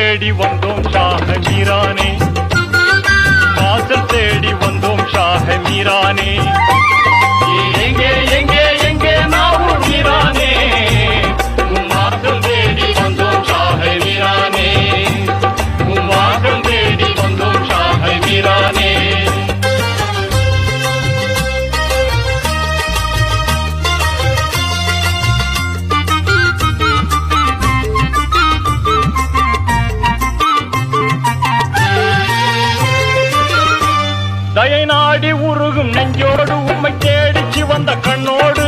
தேடி வந்தோம் ஷாஹ மீரானே, வாசல் தேடி வந்தோம் ஷாஹ மீரானே. எங்கே எங்கே எங்கே நாவூர் மீரானே, வாசல் தேடி வந்தோம் ஷாஹ மீரானே, வாசல் தேடி வந்தோம் ஷாஹ மீரானே. தயை நாடி உருகும் நெஞ்சோடு உம்மை தேடிச்சு வந்த கண்ணோடு,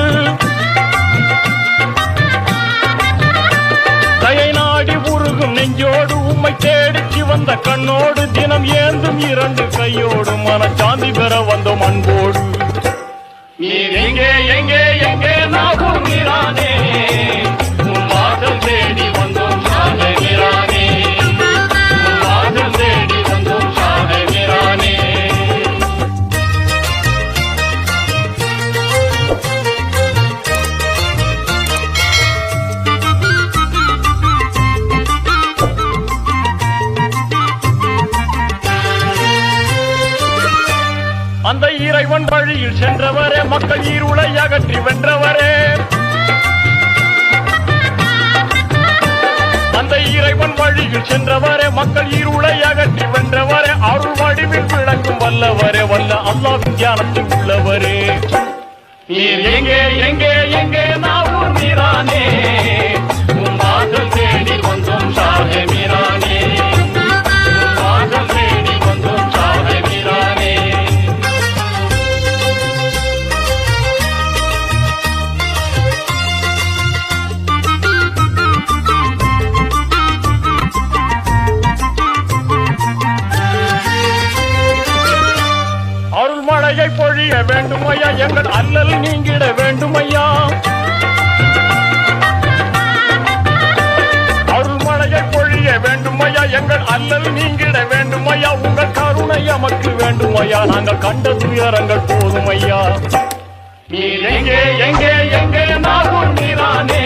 தயை நாடி உருகும் நெஞ்சோடு உம்மை தேடிச்சு வந்த கண்ணோடு, தினம் ஏந்தும் இரண்டு கையோடு மனச்சாந்தி பெற வந்தோம் அன்போடு. நீர் எங்கே எங்கே எங்கே நாகூர் மீரானே, உன் வாசல் தேடி வந்தோம் ஷாஹ மீரானே, உன் வாசல் தேடி வந்தோம் ஷாஹ மீரானே. அந்த இறைவன் வழியில் சென்றவரே, மக்கள் இருளை அகற்றி வென்றவரே, அந்த இறைவன் வழியில் சென்றவரே, மக்கள் இருளை அகற்றி வென்றவரே, அருள் வடிவில் விளங்கும் வல்லவரே, வல்ல அல்லாஹ்வின் தியானத்தில் உள்ளவரே. நீர் எங்கே எங்கே எங்கே நாவூர் மீரானே, உன் வாசல் தேடி வந்தோம் ஷாஹ மீரானே, உன் வாசல் தேடி வந்தோம் ஷாஹ மீரானே. மழையை பொழிய வேண்டுமையா, எங்கள் அல்லல் நீங்கிட வேண்டுமையா, அருள் மழையை பொழிய வேண்டுமையா, எங்கள் அல்லல் நீங்கிட வேண்டுமையா, உங்கள் கருணை நமக்கு வேண்டுமையா, நாங்கள் கண்ட துயரங்கள் போதுமையா. நீர் எங்கே எங்கே எங்கே நாகூர் மீரானே,